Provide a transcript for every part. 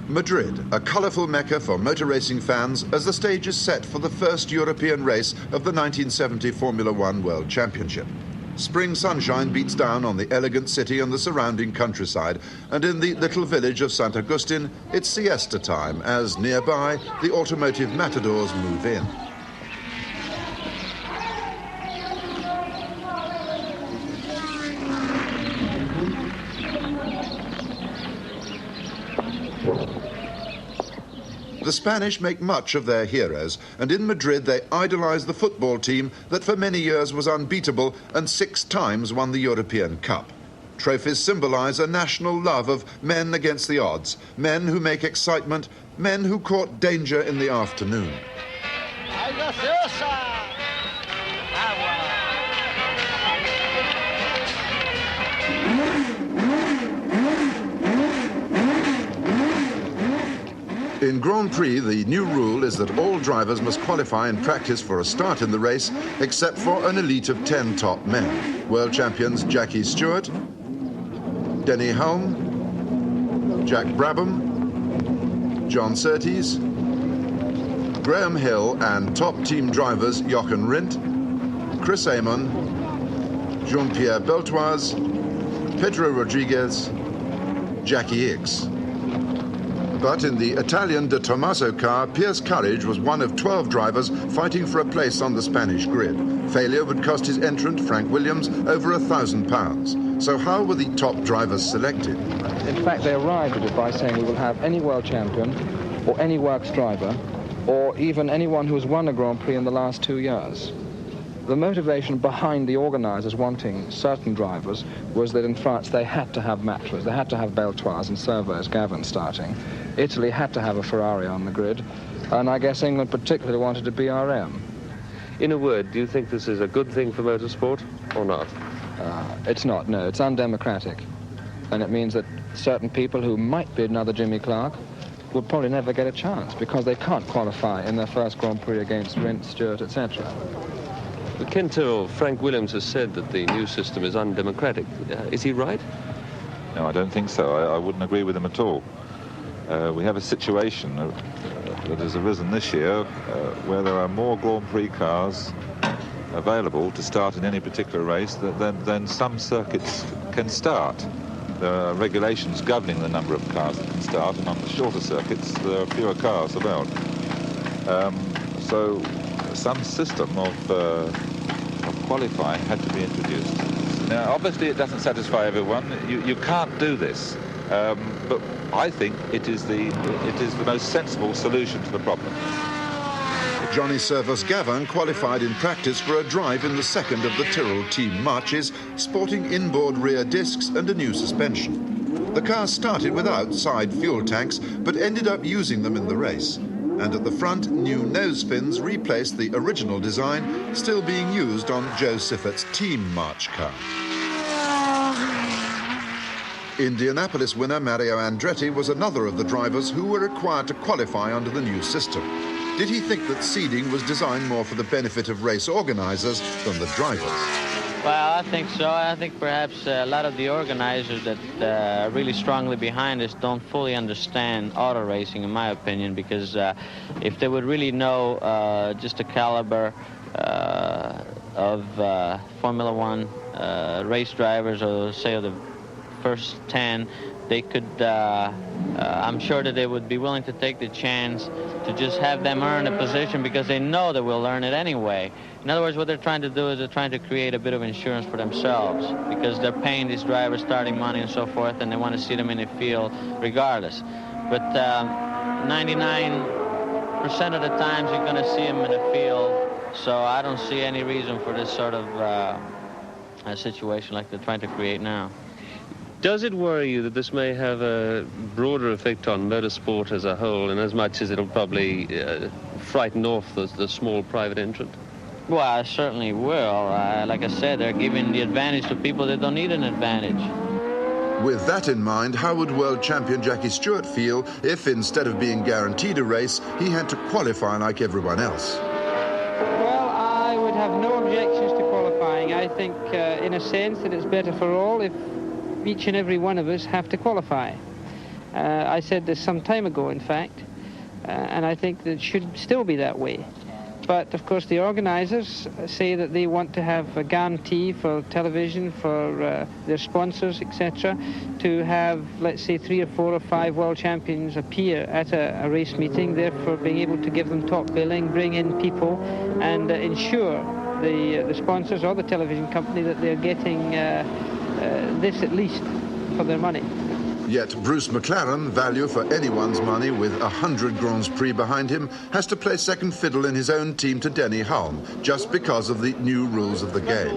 Madrid, a colourful mecca for motor racing fans as the stage is set for the first European race of the 1970 Formula One World Championship. Spring sunshine beats down on the elegant city and the surrounding countryside, and in the little village of Sant Agustin, it's siesta time as nearby the automotive matadors move in. The Spanish make much of their heroes, and in Madrid they idolise the football team that for many years was unbeatable and 6 times won the European Cup. Trophies symbolise a national love of men against the odds, men who make excitement, men who court danger in the afternoon. In Grand Prix, the new rule is that all drivers must qualify and practice for a start in the race, except for an elite of 10 top men. World champions Jacky Stewart, Denny Hulme, Jack Brabham, John Surtees, Graham Hill, and top team drivers Jochen Rindt, Chris Amon, Jean-Pierre Beltoise, Pedro Rodriguez, Jacky Ickx. But in the Italian De Tomaso car, Pierce Courage was one of 12 drivers fighting for a place on the Spanish grid. Failure would cost his entrant, Frank Williams, over £1,000. So how were the top drivers selected? In fact, they arrived at it by saying we will have any world champion, or any works driver, or even anyone who has won a Grand Prix in the last 2 years. The motivation behind the organisers wanting certain drivers was that in France they had to have Matras, they had to have Beltoise and Servos, Gavin starting. Italy had to have a Ferrari on the grid, and I guess England particularly wanted a BRM. In a word, do you think this is a good thing for motorsport or not? It's not, no, it's undemocratic. And it means that certain people who might be another Jimmy Clark would probably never get a chance because they can't qualify in their first Grand Prix against Rindt, Stewart, etc. Ken Tyrrell, Frank Williams has said that the new system is undemocratic. Is he right? No, I don't think so. I wouldn't agree with him at all. We have a situation that has arisen this year where there are more Grand Prix cars available to start in any particular race than some circuits can start. There are regulations governing the number of cars that can start, and on the shorter circuits there are fewer cars about. So some system of qualifying had to be introduced. Now, obviously it doesn't satisfy everyone. You can't do this, but I think it is the most sensible solution to the problem. Johnny Servos Gavin qualified in practice for a drive in the second of the Tyrrell team marches, sporting inboard rear discs and a new suspension. The car started without side fuel tanks, but ended up using them in the race. And at the front, new nose fins replaced the original design, still being used on Jo Siffert's team march car. Indianapolis winner Mario Andretti was another of the drivers who were required to qualify under the new system. Did he think that seeding was designed more for the benefit of race organisers than the drivers? Well, I think so. I think perhaps a lot of the organisers that are really strongly behind this don't fully understand auto racing, in my opinion, because if they would really know just the caliber of Formula One race drivers, or say of the first 10, they could, I'm sure that they would be willing to take the chance to just have them earn a position because they know they will earn it anyway. In other words, what they're trying to do is they're trying to create a bit of insurance for themselves because they're paying these drivers starting money and so forth, and they want to see them in the field regardless. But 99% of the times you're going to see them in the field, so I don't see any reason for this sort of a situation like they're trying to create now. Does it worry you that this may have a broader effect on motorsport as a whole, in as much as it'll probably frighten off the small private entrant? Well, I certainly will. Like I said, they're giving the advantage to people that don't need an advantage. With that in mind, how would world champion Jacky Stewart feel if, instead of being guaranteed a race, he had to qualify like everyone else? Well, I would have no objections to qualifying. I think, in a sense, that it's better for all if each and every one of us have to qualify. I said this some time ago, in fact, and I think that it should still be that way. But, of course, the organisers say that they want to have a guarantee for television, for their sponsors, etc., to have, let's say, 3 or 4 or 5 world champions appear at a race meeting, therefore being able to give them top billing, bring in people, and ensure the sponsors or the television company that they're getting this at least for their money. Yet Bruce McLaren, value for anyone's money with 100 Grands Prix behind him, has to play second fiddle in his own team to Denny Hulme, just because of the new rules of the game.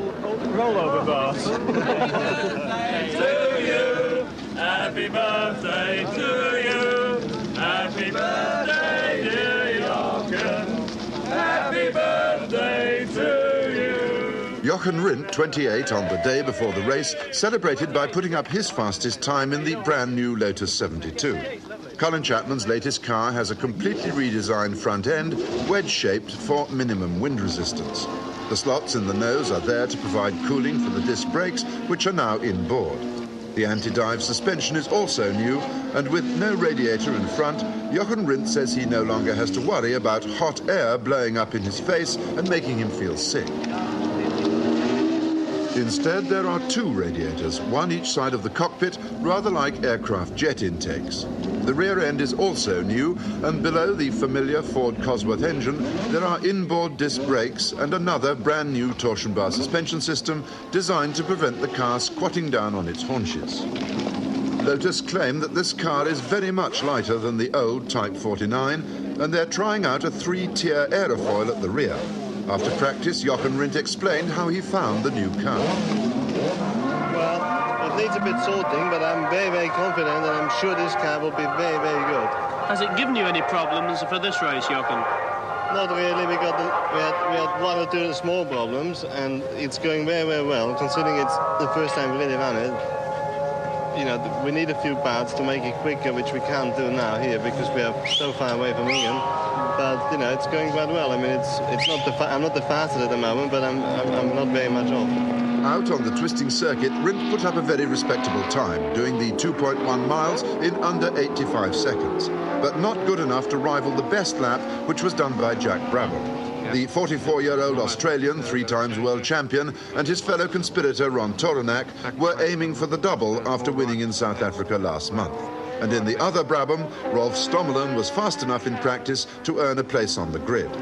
Roll over, boss. To you, happy birthday to you, happy birthday, dear Jochen, happy birthday to you. Jochen Rindt, 28, on the day before the race, celebrated by putting up his fastest time in the brand new Lotus 72. Colin Chapman's latest car has a completely redesigned front end, wedge-shaped for minimum wind resistance. The slots in the nose are there to provide cooling for the disc brakes, which are now inboard. The anti-dive suspension is also new, and with no radiator in front, Jochen Rindt says he no longer has to worry about hot air blowing up in his face and making him feel sick. Instead, there are 2 radiators, one each side of the cockpit, rather like aircraft jet intakes. The rear end is also new, and below the familiar Ford Cosworth engine, there are inboard disc brakes and another brand new torsion bar suspension system designed to prevent the car squatting down on its haunches. Lotus claim that this car is very much lighter than the old Type 49, and they're trying out a 3-tier aerofoil at the rear. After practice, Jochen Rindt explained how he found the new car. Well, it needs a bit sorting, but I'm very, very confident, and I'm sure this car will be very, very good. Has it given you any problems for this race, Jochen? Not really. We had 1 or 2 small problems, and it's going very, very well, considering it's the first time we really run it. You know, we need a few pads to make it quicker, which we can't do now here because we are so far away from England. But you know, it's going quite well. I mean, it's not I'm not the fastest at the moment, but I'm not very much off. Out on the twisting circuit, Rindt put up a very respectable time, doing the 2.1 miles in under 85 seconds, but not good enough to rival the best lap, which was done by Jack Brabham. The 44-year-old Australian, 3-times world champion, and his fellow conspirator Ron Toronak were aiming for the double after winning in South Africa last month. And in the other Brabham, Rolf Stommelen was fast enough in practice to earn a place on the grid.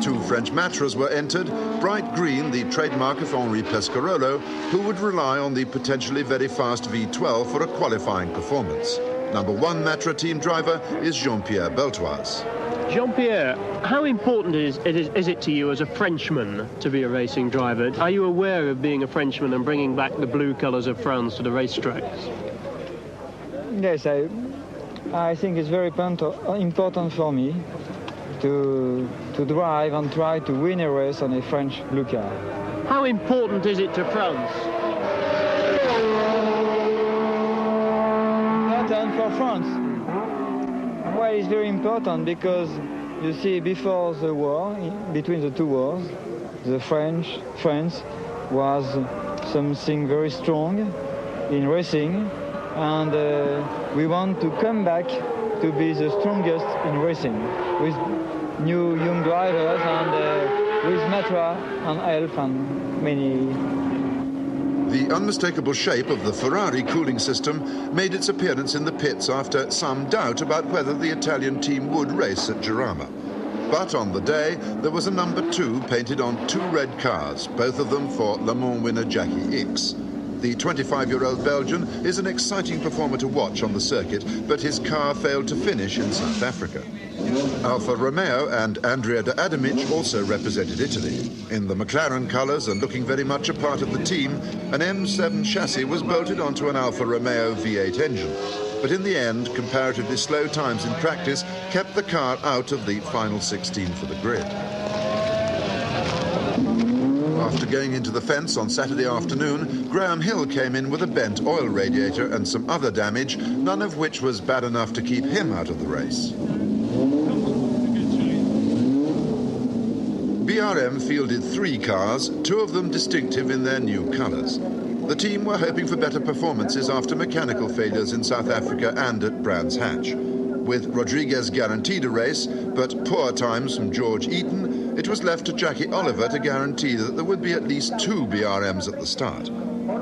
2 French Matras were entered, bright green, the trademark of Henri Pescarolo, who would rely on the potentially very fast V12 for a qualifying performance. Number 1 Matra team driver is Jean-Pierre Beltoise. Jean-Pierre, how important is it to you as a Frenchman to be a racing driver? Are you aware of being a Frenchman and bringing back the blue colours of France to the racetracks? Yes, I think it's very important for me to drive and try to win a race on a French blue car. How important is it to France? Important for France. Well, it's very important because, you see, before the war, between the 2 wars, France was something very strong in racing, and we want to come back to be the strongest in racing, with new young drivers and with Matra and Elf and many. The unmistakable shape of the Ferrari cooling system made its appearance in the pits after some doubt about whether the Italian team would race at Jarama. But on the day, there was a number 2 painted on 2 red cars, both of them for Le Mans winner Jacky Ickx. The 25-year-old Belgian is an exciting performer to watch on the circuit, but his car failed to finish in South Africa. Alfa Romeo and Andrea de Adamic also represented Italy. In the McLaren colours and looking very much a part of the team, an M7 chassis was bolted onto an Alfa Romeo V8 engine. But in the end, comparatively slow times in practice kept the car out of the final 16 for the grid. After going into the fence on Saturday afternoon, Graham Hill came in with a bent oil radiator and some other damage, none of which was bad enough to keep him out of the race. BRM fielded 3 cars, 2 of them distinctive in their new colours. The team were hoping for better performances after mechanical failures in South Africa and at Brands Hatch. With Rodriguez guaranteed a race, but poor times from George Eaton, it was left to Jacky Oliver to guarantee that there would be at least 2 BRMs at the start.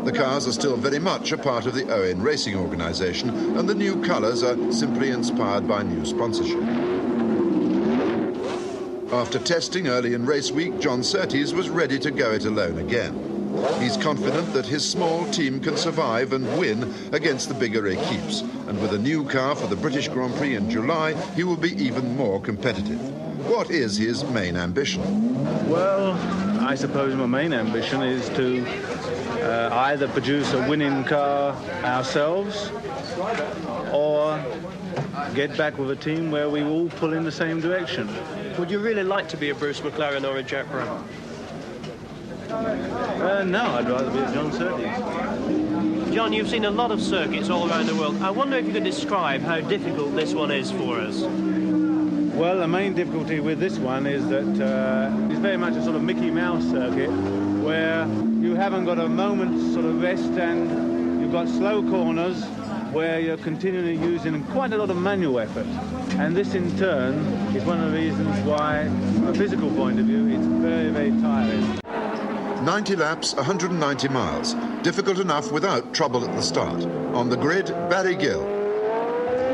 The cars are still very much a part of the Owen Racing organisation, and the new colours are simply inspired by new sponsorship. After testing early in race week, John Surtees was ready to go it alone again. He's confident that his small team can survive and win against the bigger Ickx, and with a new car for the British Grand Prix in July, he will be even more competitive. What is his main ambition? Well, I suppose my main ambition is to either produce a winning car ourselves or get back with a team where we all pull in the same direction. Would you really like to be a Bruce McLaren or a Jack Brabham? No, I'd rather be a John Surtees. John, you've seen a lot of circuits all around the world. I wonder if you could describe how difficult this one is for us. Well, the main difficulty with this one is that it's very much a sort of Mickey Mouse circuit where you haven't got a moment's sort of rest, and you've got slow corners where you're continually using quite a lot of manual effort. And this in turn is one of the reasons why, from a physical point of view, it's very, very tiring. 90 laps, 190 miles. Difficult enough without trouble at the start. On the grid, Barry Gill.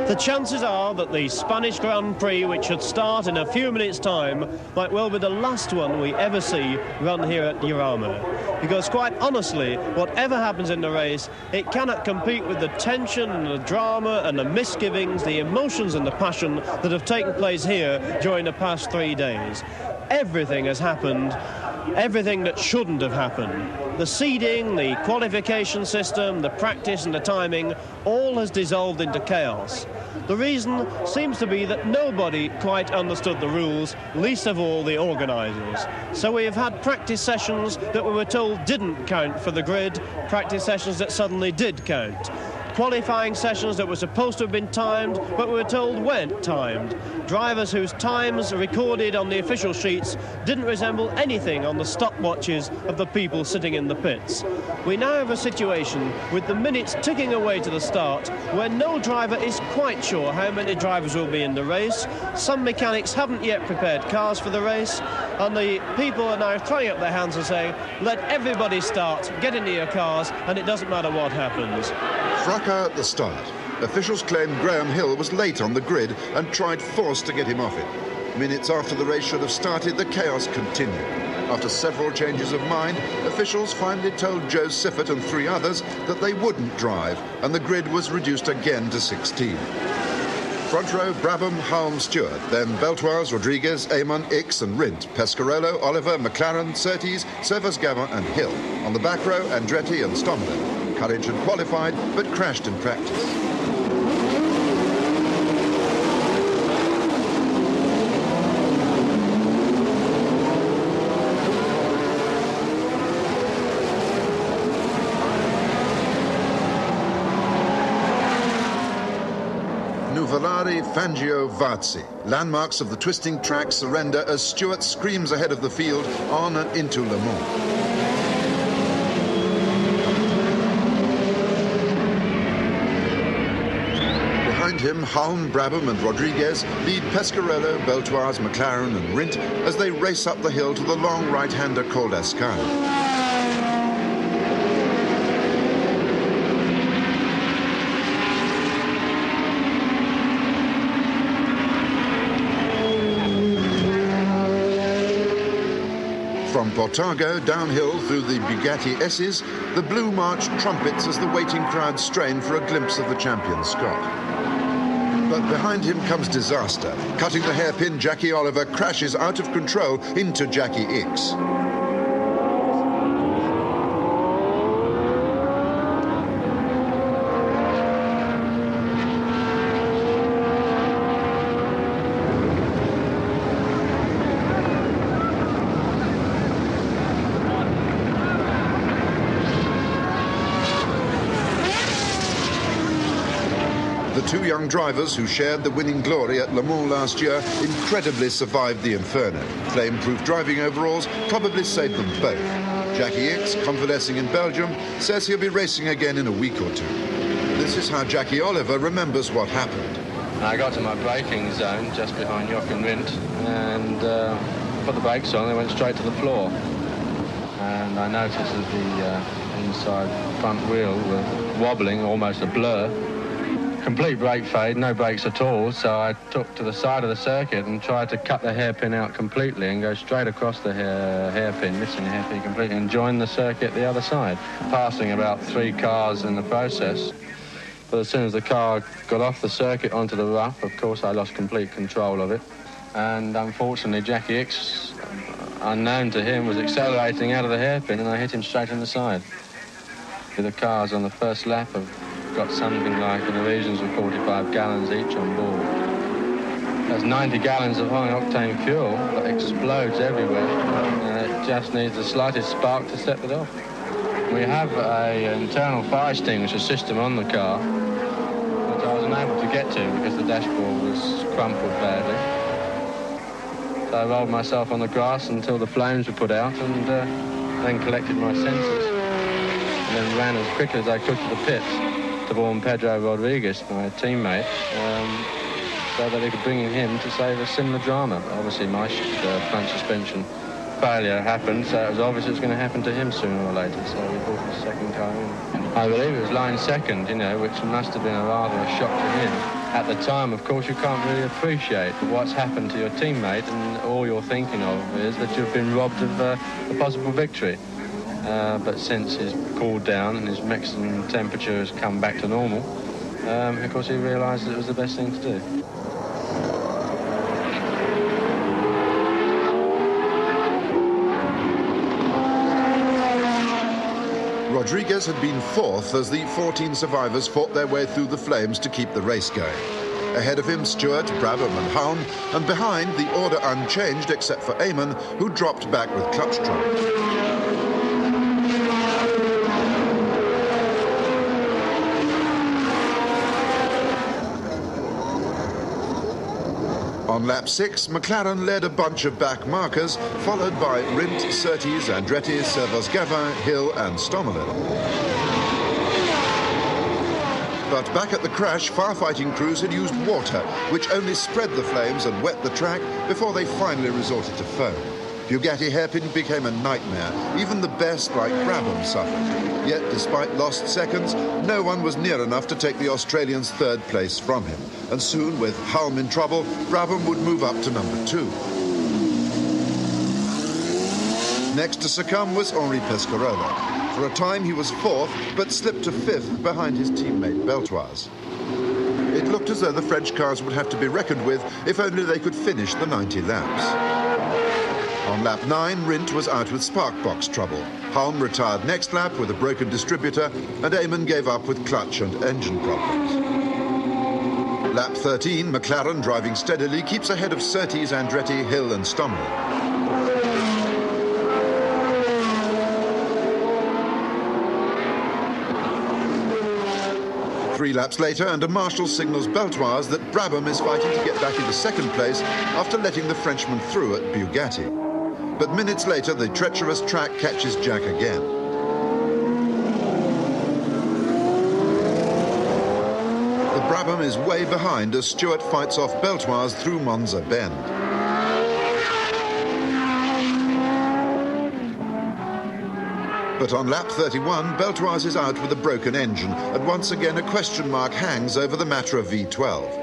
The chances are that the Spanish Grand Prix, which should start in a few minutes' time, might well be the last one we ever see run here at Jarama. Because quite honestly, whatever happens in the race, it cannot compete with the tension and the drama and the misgivings, the emotions and the passion that have taken place here during the past 3 days. Everything has happened. Everything that shouldn't have happened. The seeding, the qualification system, the practice and the timing, all has dissolved into chaos. The reason seems to be that nobody quite understood the rules, least of all the organisers. So we have had practice sessions that we were told didn't count for the grid, practice sessions that suddenly did count. Qualifying sessions that were supposed to have been timed, but we were told weren't timed. Drivers whose times recorded on the official sheets didn't resemble anything on the stopwatches of the people sitting in the pits. We now have a situation with the minutes ticking away to the start where no driver is quite sure how many drivers will be in the race. Some mechanics haven't yet prepared cars for the race, and the people are now throwing up their hands and saying, let everybody start, get into your cars, and it doesn't matter what happens. Fracas at the start. Officials claimed Graham Hill was late on the grid and tried force to get him off it. Minutes after the race should have started, the chaos continued. After several changes of mind, officials finally told Jo Siffert and 3 others that they wouldn't drive, and the grid was reduced again to 16. Front row, Brabham, Halm, Stewart, then Beltoise, Rodriguez, Amon, Ickx and Rindt, Pescarolo, Oliver, McLaren, Surtees, Servas-Gavin and Hill. On the back row, Andretti and Stommelen. Courage had qualified, but crashed in practice. Nuvolari, Fangio, Varzi. Landmarks of the twisting track surrender as Stewart screams ahead of the field on and into Le Mans. Behind him, Halm, Brabham and Rodriguez lead Pescarolo, Beltoise, McLaren and Rindt as they race up the hill to the long right-hander called Escane. From Portago downhill through the Bugatti S's, the Blue March trumpets as the waiting crowd strain for a glimpse of the champion Scot. But behind him comes disaster. Cutting the hairpin, Jacky Oliver crashes out of control into Jacky Ickx. The 2 young drivers who shared the winning glory at Le Mans last year incredibly survived the inferno. Flame-proof driving overalls probably saved them both. Jacky Ickx, convalescing in Belgium, says he'll be racing again in a week or two. This is how Jackie Oliver remembers what happened. I got to my braking zone just behind Jochen Rindt and put the brakes on. They went straight to the floor. And I noticed that the inside front wheel was wobbling, almost a blur. Complete brake fade, no brakes at all, so I took to the side of the circuit and tried to cut the hairpin out completely and go straight across the hairpin, missing the hairpin completely, and join the circuit the other side, passing about 3 cars in the process. But as soon as the car got off the circuit onto the rough, of course, I lost complete control of it. And unfortunately, Jacky Ickx, unknown to him, was accelerating out of the hairpin, and I hit him straight in the side. The cars on the first lap have got something like in the regions of 45 gallons each on board. That's 90 gallons of high-octane fuel that explodes everywhere, and it just needs the slightest spark to set it off. We have an internal fire extinguisher system on the car, which I was unable to get to because the dashboard was crumpled badly. So I rolled myself on the grass until the flames were put out, and then collected my senses, and then ran as quickly as I could to the pits to warn Pedro Rodriguez, my teammate, so that they could bring in him to save a similar drama. Obviously, my front suspension failure happened, so it was obvious it was going to happen to him sooner or later, so we brought the second car in. I believe it was line second, you know, which must have been rather a shock to him. At the time, of course, you can't really appreciate what's happened to your teammate, and all you're thinking of is that you've been robbed of a possible victory. But since he's cooled down and his maximum temperature has come back to normal, of course he realised it was the best thing to do. Rodriguez had been 4th as the 14 survivors fought their way through the flames to keep the race going. Ahead of him, Stewart, Brabham and Halm, and behind, the order unchanged except for Eamon, who dropped back with clutch trouble. On lap 6, McLaren led a bunch of back markers, followed by Rindt, Surtees, Andretti, Servos-Gavin, Hill and Stommelen. But back at the crash, firefighting crews had used water, which only spread the flames and wet the track before they finally resorted to foam. Bugatti hairpin became a nightmare. Even the best, like Brabham, suffered. Yet, despite lost seconds, no one was near enough to take the Australian's 3rd place from him. And soon, with Halm in trouble, Brabham would move up to number 2. Next to succumb was Henri Pescarolo. For a time, he was 4th, but slipped to 5th behind his teammate Beltoise. It looked as though the French cars would have to be reckoned with if only they could finish the 90 laps. On lap 9, Rindt was out with spark box trouble. Halm retired next lap with a broken distributor, and Eamon gave up with clutch and engine problems. Lap 13, McLaren, driving steadily, keeps ahead of Surtees, Andretti, Hill and Stommelen. Three laps later, and a marshal signals Beltoise that Brabham is fighting to get back into 2nd place after letting the Frenchman through at Bugatti. But minutes later, the treacherous track catches Jack again. The Brabham is way behind as Stewart fights off Beltoise through Monza Bend. But on lap 31, Beltoise is out with a broken engine, and once again a question mark hangs over the Matra V12.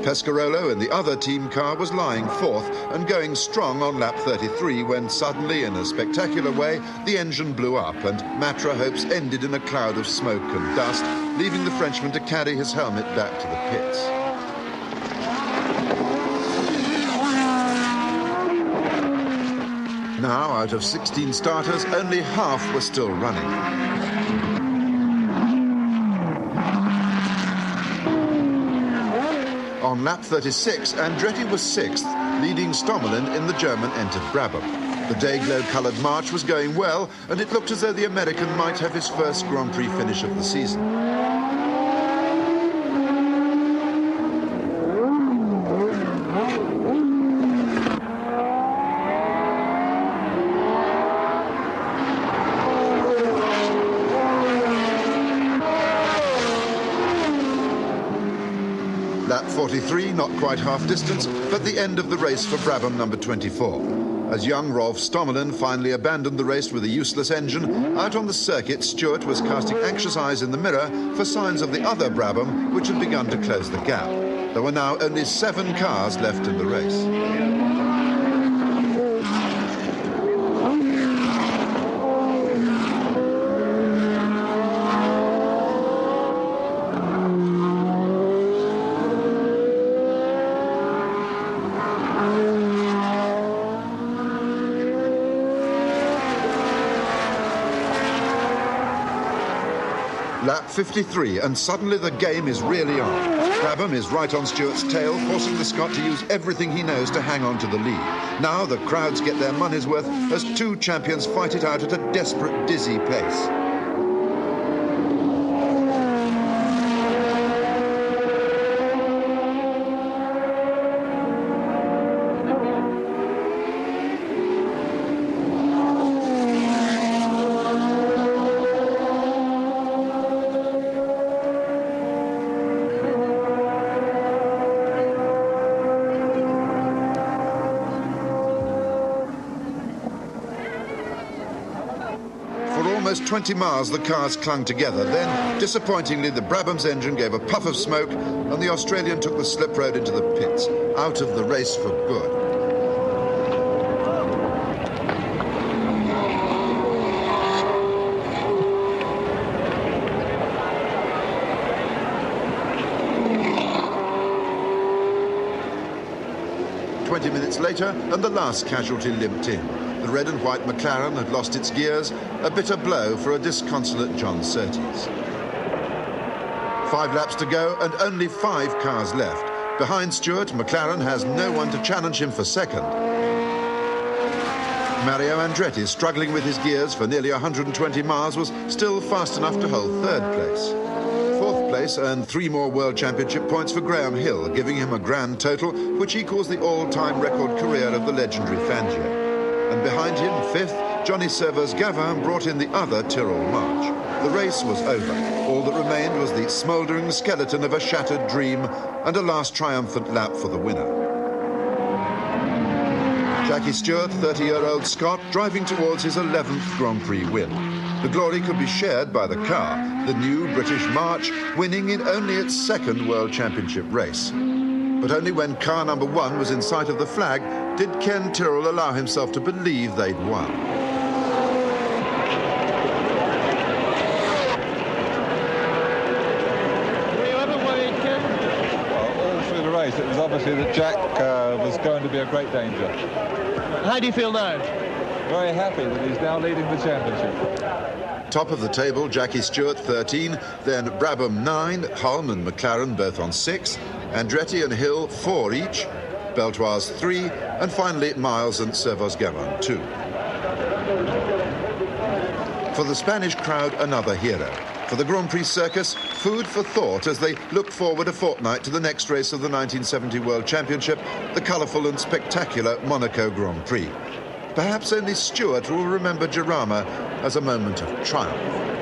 Pescarolo in the other team car was lying 4th and going strong on lap 33 when suddenly, in a spectacular way, the engine blew up and Matra hopes ended in a cloud of smoke and dust, leaving the Frenchman to carry his helmet back to the pits. Now, out of 16 starters, only half were still running. On lap 36, Andretti was 6th, leading Stommelen in the German-entered Brabham. The day-glow-coloured march was going well, and it looked as though the American might have his first Grand Prix finish of the season. Lap 43, not quite half distance, but the end of the race for Brabham number 24. As young Rolf Stommelin finally abandoned the race with a useless engine, out on the circuit, Stewart was casting anxious eyes in the mirror for signs of the other Brabham, which had begun to close the gap. There were now only 7 cars left in the race. Lap 53, and suddenly the game is really on. Brabham is right on Stewart's tail, forcing the Scot to use everything he knows to hang on to the lead. Now the crowds get their money's worth as 2 champions fight it out at a desperate, dizzy pace. Almost 20 miles the cars clung together. Then, disappointingly, the Brabham's engine gave a puff of smoke and the Australian took the slip road into the pits, out of the race for good. Minutes later, and the last casualty limped in. The red and white McLaren had lost its gears, a bitter blow for a disconsolate John Surtees. 5 laps to go and only 5 cars left. Behind Stewart, McLaren has no one to challenge him for second. Mario Andretti, struggling with his gears for nearly 120 miles, was still fast enough to hold 3rd place. 4th place earned 3 more World Championship points for Graham Hill, giving him a grand total, which equals the all-time record career of the legendary Fangio. And behind him, 5th, Johnny Servo's Gavin brought in the other Tyrrell March. The race was over. All that remained was the smouldering skeleton of a shattered dream and a last triumphant lap for the winner. Jacky Stewart, 30-year-old Scot, driving towards his 11th Grand Prix win. The glory could be shared by the car, the new British March, winning in only its 2nd World Championship race. But only when car number 1 was in sight of the flag did Ken Tyrrell allow himself to believe they'd won. Were you ever worried, Ken? Well, all through the race, it was obviously that Jack was going to be a great danger. How do you feel now? Very happy that he's now leading the championship. Top of the table, Jacky Stewart 13, then Brabham 9, Hulme and McLaren both on 6, Andretti and Hill 4 each, Beltoise 3, and finally Miles and Servo's Gavin 2. For the Spanish crowd, another hero. For the Grand Prix circus, food for thought as they look forward a fortnight to the next race of the 1970 World Championship, the colourful and spectacular Monaco Grand Prix. Perhaps only Stewart will remember Jarama as a moment of triumph.